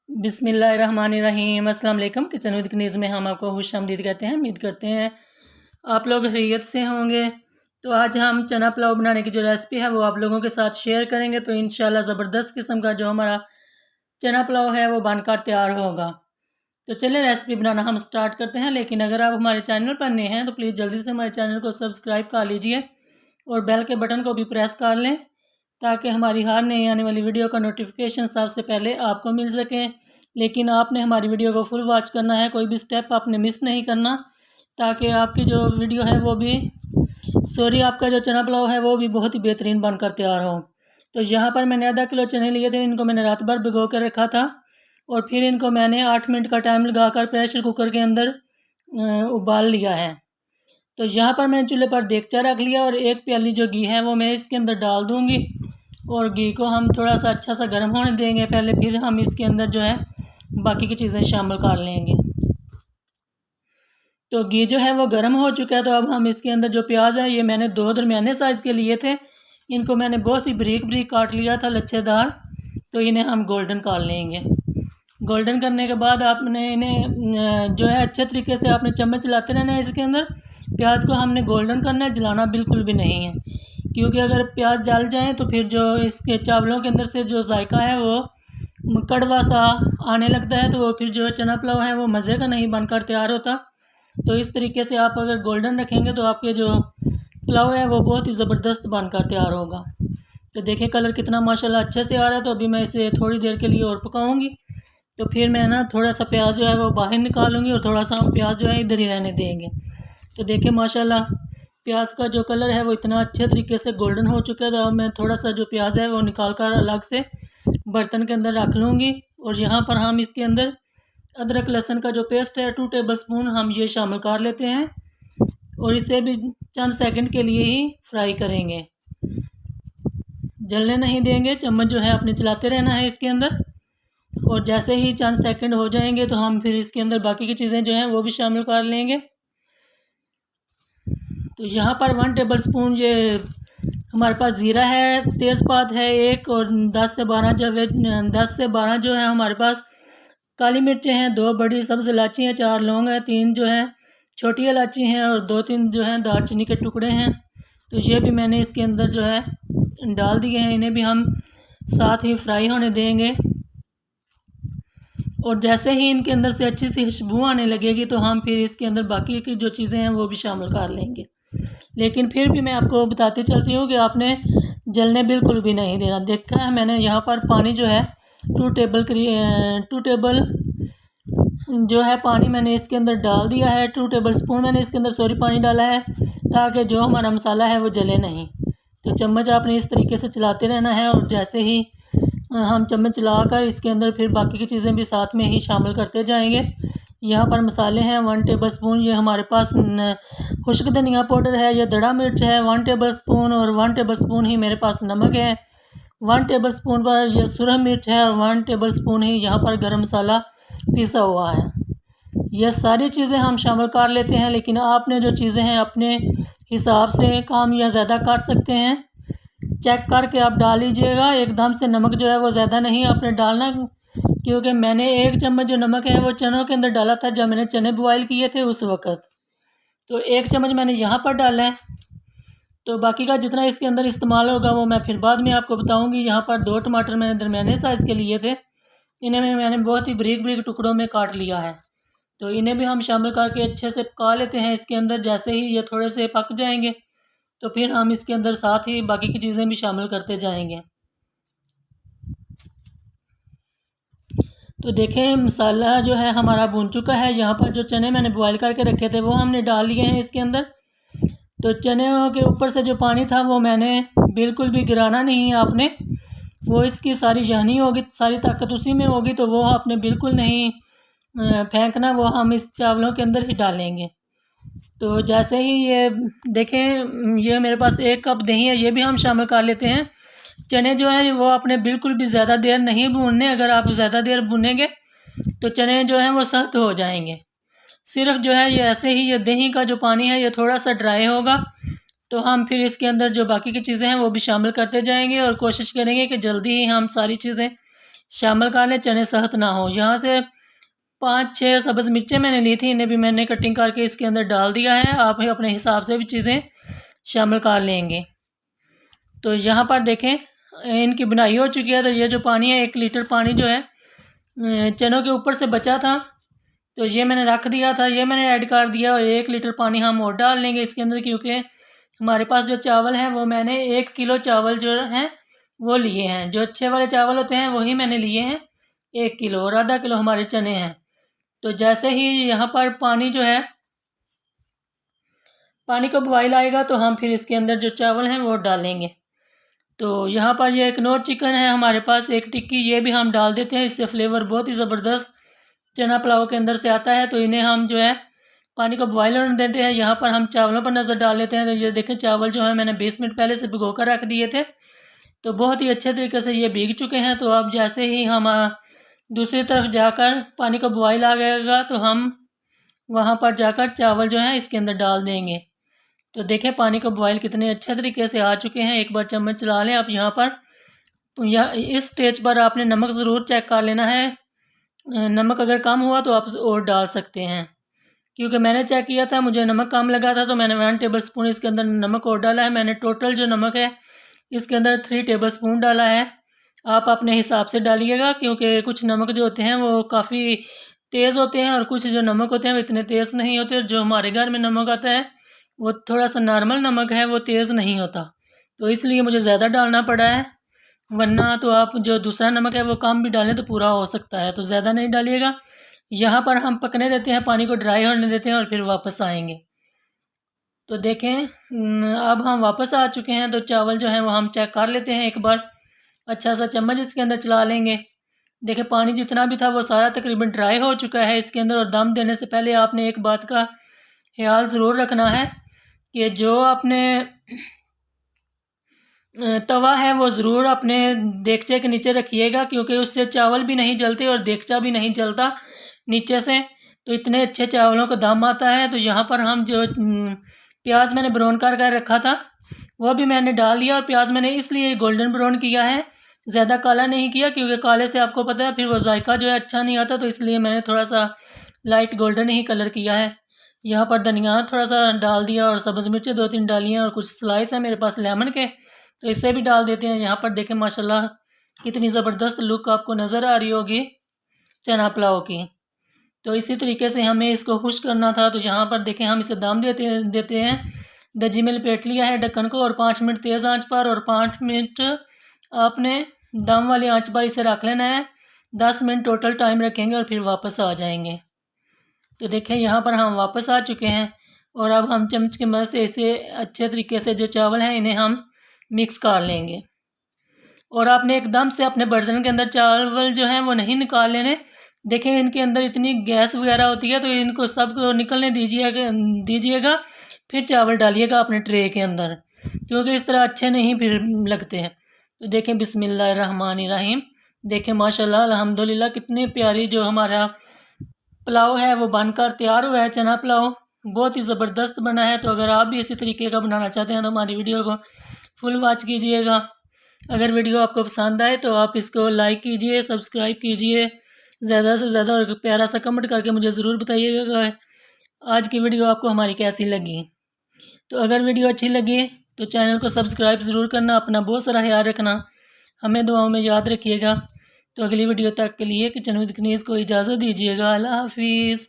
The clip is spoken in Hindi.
बिस्मिल्लाहिर्रहमानिर्रहीम। अस्सलाम वालेकुम। किचन विद कनीज़ में हम आपको खुशामदीद कहते हैं। उम्मीद करते हैं आप लोग खैरियत से होंगे। तो आज हम चना पुलाव बनाने की जो रेसिपी है वो आप लोगों के साथ शेयर करेंगे। तो इंशाल्लाह ज़बरदस्त किस्म का जो हमारा चना पुलाव है वो बनकर तैयार होगा। तो चलिए रेसिपी बनाना हम स्टार्ट करते हैं। लेकिन अगर आप हमारे चैनल पर नए हैं तो प्लीज़ जल्दी से हमारे चैनल को सब्सक्राइब कर लीजिए और बेल के बटन को भी प्रेस कर लें ताकि हमारी हर नई आने वाली वीडियो का नोटिफिकेशन सबसे पहले आपको मिल सके। लेकिन आपने हमारी वीडियो को फुल वॉच करना है, कोई भी स्टेप आपने मिस नहीं करना, ताकि आपकी जो वीडियो है वो भी आपका जो चना पुलाव है वो भी बहुत ही बेहतरीन बनकर तैयार हो। तो यहाँ पर मैंने आधा किलो चने लिए थे, इनको मैंने रात भर भिगो कर रखा था और फिर इनको मैंने 8 मिनट का टाइम लगाकर प्रेशर कुकर के अंदर उबाल लिया है। तो यहाँ पर मैंने चूल्हे पर देगचा रख लिया और 1 प्याली जो घी है वो मैं इसके अंदर डाल दूँगी और घी को हम थोड़ा सा अच्छा सा गर्म होने देंगे पहले, फिर हम इसके अंदर जो है बाकी की चीज़ें शामिल कर लेंगे। तो घी जो है वो गर्म हो चुका है। तो अब हम इसके अंदर जो प्याज है ये मैंने 2 दरमियाने साइज़ के लिए थे, इनको मैंने बहुत ही बारीक बारीक काट लिया था लच्छेदार। तो इन्हें हम गोल्डन कर लेंगे। गोल्डन करने के बाद आपने इन्हें जो है अच्छे तरीके से आपने चम्मच चलाते रहना है। इसके अंदर प्याज को हमने गोल्डन करना है, जलाना बिल्कुल भी नहीं है, क्योंकि अगर प्याज जल जाए तो फिर जो इसके चावलों के अंदर से जो जायका है वो कड़वा सा आने लगता है, तो फिर जो चना पुलाव है वो मज़े का नहीं बनकर तैयार होता। तो इस तरीके से आप अगर गोल्डन रखेंगे तो आपके जो पुलाव है वो बहुत ही ज़बरदस्त बनकर तैयार होगा। तो देखिए कलर कितना माशाल्लाह अच्छे से आ रहा है। तो अभी मैं इसे थोड़ी देर के लिए और पकाऊंगी। तो फिर मैं ना थोड़ा सा प्याज जो है वो बाहर निकालूंगी और थोड़ा सा हम प्याज जो है इधर ही रहने देंगे। तो देखिए माशाल्लाह प्याज का जो कलर है वो इतना अच्छे तरीके से गोल्डन हो चुका है। तो अब मैं थोड़ा सा जो प्याज है वो निकाल कर अलग से बर्तन के अंदर रख लूँगी और यहाँ पर हम इसके अंदर अदरक लहसुन का जो पेस्ट है 2 टेबलस्पून हम ये शामिल कर लेते हैं और इसे भी चंद सेकंड के लिए ही फ्राई करेंगे, जलने नहीं देंगे। चम्मच जो है अपने चलाते रहना है इसके अंदर और जैसे ही चंद सेकंड हो जाएंगे तो हम फिर इसके अंदर बाकी की चीज़ें जो हैं वो भी शामिल कर लेंगे। तो यहाँ पर 1 टेबलस्पून ये हमारे पास ज़ीरा है, तेज़पात है 1 और 10 से 12 जो है हमारे पास काली मिर्चें हैं, 2 बड़ी सब्ज़ इलायची हैं, 4 लौंग हैं, 3 जो है छोटी इलायची हैं और 2-3 जो हैं दालचीनी के टुकड़े हैं। तो ये भी मैंने इसके अंदर जो है डाल दिए हैं, इन्हें भी हम साथ ही फ्राई होने देंगे। और जैसे ही इनके अंदर से अच्छी सी खुशबू आने लगेगी तो हम फिर इसके अंदर बाकी की जो चीज़ें हैं वो भी शामिल कर लेंगे। लेकिन फिर भी मैं आपको बताती चलती हूँ कि आपने जलने बिल्कुल भी नहीं देना। देखा है मैंने यहाँ पर पानी जो है 2 टेबल जो है पानी मैंने इसके अंदर डाल दिया है। 2 टेबलस्पून मैंने इसके अंदर पानी डाला है ताकि जो हमारा मसाला है वो जले नहीं। तो चम्मच आपने इस तरीके से चलाते रहना है और जैसे ही हम चम्मच चलाकर इसके अंदर फिर बाकी की चीज़ें भी साथ में ही शामिल करते जाएंगे। यहाँ पर मसाले हैं 1 टेबलस्पून, ये हमारे पास खुश्क धनिया पाउडर है, ये दड़ा मिर्च है 1 टेबलस्पून और 1 टेबलस्पून ही मेरे पास नमक है। 1 टेबलस्पून पर यह सुरख मिर्च है और 1 टेबलस्पून ही यहाँ पर गरम मसाला पिसा हुआ है। यह सारी चीज़ें हम शामिल कर लेते हैं, लेकिन आपने जो चीज़ें हैं अपने हिसाब से कम या ज़्यादा कर सकते हैं, चेक करके आप डाल लीजिएगा। एकदम से नमक जो है वो ज़्यादा नहीं आपने डालना, क्योंकि मैंने 1 चम्मच जो नमक है वो चनों के अंदर डाला था जब मैंने चने बॉयल किए थे उस वक़्त। तो 1 चम्मच मैंने यहाँ पर डाला है। तो बाकी का जितना इसके अंदर इस्तेमाल होगा वो मैं फिर बाद में आपको बताऊँगी। यहाँ पर 2 टमाटर मैंने दरमियाने साइज़ के लिए थे, इन्हें मैंने बहुत ही बारीक बारीक टुकड़ों में काट लिया है। तो इन्हें भी हम शामिल करके अच्छे से पका लेते हैं इसके अंदर। जैसे ही ये थोड़े से पक जाएंगे तो फिर हम इसके अंदर साथ ही बाकी की चीज़ें भी शामिल करते जाएंगे। तो देखें मसाला जो है हमारा भून चुका है। यहाँ पर जो चने मैंने बॉयल करके रखे थे वो हमने डाल लिए हैं इसके अंदर। तो चने के ऊपर से जो पानी था वो मैंने बिल्कुल भी गिराना नहीं है आपने, वो इसकी सारी जहनी होगी, सारी ताकत उसी में होगी, तो वो आपने बिल्कुल नहीं फेंकना, वो हम इस चावलों के अंदर ही डालेंगे। तो जैसे ही ये देखें ये मेरे पास 1 कप दही है, ये भी हम शामिल कर लेते हैं। चने जो हैं वो आपने बिल्कुल भी ज़्यादा देर नहीं भूनने, अगर आप ज़्यादा देर भूनेंगे तो चने जो हैं वो सख्त हो जाएंगे। सिर्फ जो है ये ऐसे ही ये दही का जो पानी है ये थोड़ा सा ड्राई होगा तो हम फिर इसके अंदर जो बाकी की चीज़ें हैं वो भी शामिल करते जाएंगे और कोशिश करेंगे कि जल्दी ही हम सारी चीज़ें शामिल कर लें, चने सख्त ना हो। यहाँ से 5-6 सब्ज़ मिर्चें मैंने ली थी, इन्हें भी मैंने कटिंग करके इसके अंदर डाल दिया है। आप अपने हिसाब से भी चीज़ें शामिल कर लेंगे। तो यहाँ पर देखें इनकी बुनाई हो चुकी है। तो ये जो पानी है 1 लीटर पानी जो है चनों के ऊपर से बचा था, तो ये मैंने रख दिया था, ये मैंने ऐड कर दिया। और 1 लीटर पानी हम और डाल लेंगे इसके अंदर, क्योंकि हमारे पास जो चावल हैं वो मैंने 1 किलो चावल जो हैं वो लिए हैं। जो अच्छे वाले चावल होते हैं वही मैंने लिए हैं 1 किलो, और आधा किलो हमारे चने हैं। तो जैसे ही यहाँ पर पानी जो है, पानी का बॉयल आएगा तो हम फिर इसके अंदर जो चावल हैं वो डालेंगे। तो यहाँ पर ये एक नोट चिकन है हमारे पास, 1 टिक्की, ये भी हम डाल देते हैं। इससे फ्लेवर बहुत ही ज़बरदस्त चना पुलाव के अंदर से आता है। तो इन्हें हम जो है पानी को बॉयल होने देते हैं। यहाँ पर हम चावलों पर नज़र डाल लेते हैं। तो ये देखें चावल जो है मैंने 20 मिनट पहले से भिगो कर रख दिए थे, तो बहुत ही अच्छे तरीके से ये भीग चुके हैं। तो अब जैसे ही हम दूसरी तरफ जाकर पानी का बॉयल आ गएगा तो हम वहाँ पर जाकर चावल जो है इसके अंदर डाल देंगे। तो देखें पानी का बॉयल कितने अच्छे तरीके से आ चुके हैं। एक बार चम्मच चला लें आप यहाँ पर, या इस स्टेज पर आपने नमक ज़रूर चेक कर लेना है। नमक अगर कम हुआ तो आप और डाल सकते हैं, क्योंकि मैंने चेक किया था, मुझे नमक कम लगा था, तो मैंने 1 टेबल स्पून इसके अंदर नमक और डाला है। मैंने टोटल जो नमक है इसके अंदर 3 टेबल स्पून डाला है। आप अपने हिसाब से डालिएगा, क्योंकि कुछ नमक जो होते हैं वो काफ़ी तेज़ होते हैं और कुछ जो नमक होते हैं वो इतने तेज़ नहीं होते। जो हमारे घर में नमक आता है वो थोड़ा सा नॉर्मल नमक है, वो तेज़ नहीं होता, तो इसलिए मुझे ज़्यादा डालना पड़ा है। वरना तो आप जो दूसरा नमक है वो कम भी डालें तो पूरा हो सकता है, तो ज़्यादा नहीं डालिएगा। यहाँ पर हम पकने देते हैं, पानी को ड्राई होने देते हैं और फिर वापस आएंगे। तो देखें अब हम वापस आ चुके हैं। तो चावल जो है वो हम चेक कर लेते हैं एक बार, अच्छा सा चम्मच इसके अंदर चला लेंगे। देखें पानी जितना भी था वो सारा तकरीबन ड्राई हो चुका है इसके अंदर। और दम देने से पहले आपने एक बात का ख्याल ज़रूर रखना है कि जो आपने तवा है वो ज़रूर अपने देगचे के नीचे रखिएगा, क्योंकि उससे चावल भी नहीं जलते और देगचा भी नहीं जलता नीचे से। तो इतने अच्छे चावलों का दम आता है। तो यहाँ पर हम जो प्याज मैंने ब्राउन कर रखा था वो भी मैंने डाल दिया। और प्याज मैंने इसलिए गोल्डन ब्राउन किया है, ज़्यादा काला नहीं किया, क्योंकि काले से आपको पता है फिर वो जायका जो है अच्छा नहीं आता। तो इसलिए मैंने थोड़ा सा लाइट गोल्डन ही कलर किया है। यहाँ पर धनिया थोड़ा सा डाल दिया और सब्ज़ मिर्चें 2-3 डाली हैं, और कुछ स्लाइस है मेरे पास लेमन के, तो इससे भी डाल देते हैं। यहाँ पर देखें माशाल्लाह कितनी ज़बरदस्त लुक आपको नज़र आ रही होगी चना पुलाव की। तो इसी तरीके से हमें इसको खुश करना था। तो यहाँ पर देखें हम इसे दम देते हैं। दजी में लपेट लिया है ढक्कन को, और 5 मिनट तेज़ आंच पर और 5 मिनट आपने दम वाली आंच पर इसे रख लेना है। 10 मिनट टोटल टाइम रखेंगे और फिर वापस आ जाएंगे। तो देखें यहाँ पर हम वापस आ चुके हैं, और अब हम चम्मच की मदद से इसे अच्छे तरीके से जो चावल हैं इन्हें हम मिक्स कर लेंगे। और आपने एकदम से अपने बर्तन के अंदर चावल जो हैं वो नहीं निकाल लेने। देखें इनके अंदर इतनी गैस वगैरह होती है, तो इनको सब निकलने दीजिएगा फिर चावल डालिएगा अपने ट्रे के अंदर, क्योंकि इस तरह अच्छे नहीं फिर लगते हैं। तो देखें बिस्मिल्लाहिर्रहमानिर्रहीम, देखें माशाल्लाह अल्हम्दुलिल्लाह कितनी प्यारी जो हमारा पुलाव है वो बनकर तैयार हुआ है। चना पुलाव बहुत ही ज़बरदस्त बना है। तो अगर आप भी इसी तरीके का बनाना चाहते हैं तो हमारी वीडियो को फुल वॉच कीजिएगा। अगर वीडियो आपको पसंद आए तो आप इसको लाइक कीजिए, सब्सक्राइब कीजिए, ज़्यादा से ज़्यादा, और प्यारा सा कमेंट करके मुझे ज़रूर बताइएगा आज की वीडियो आपको हमारी कैसी लगी। तो अगर वीडियो अच्छी लगी तो चैनल को सब्सक्राइब ज़रूर करना। अपना बहुत सारा ख्याल रखना, हमें दुआओं में याद रखिएगा। तो अगली वीडियो तक के लिए किचन विद कनीज़ को इजाज़त दीजिएगा। अल्लाह हाफिज़।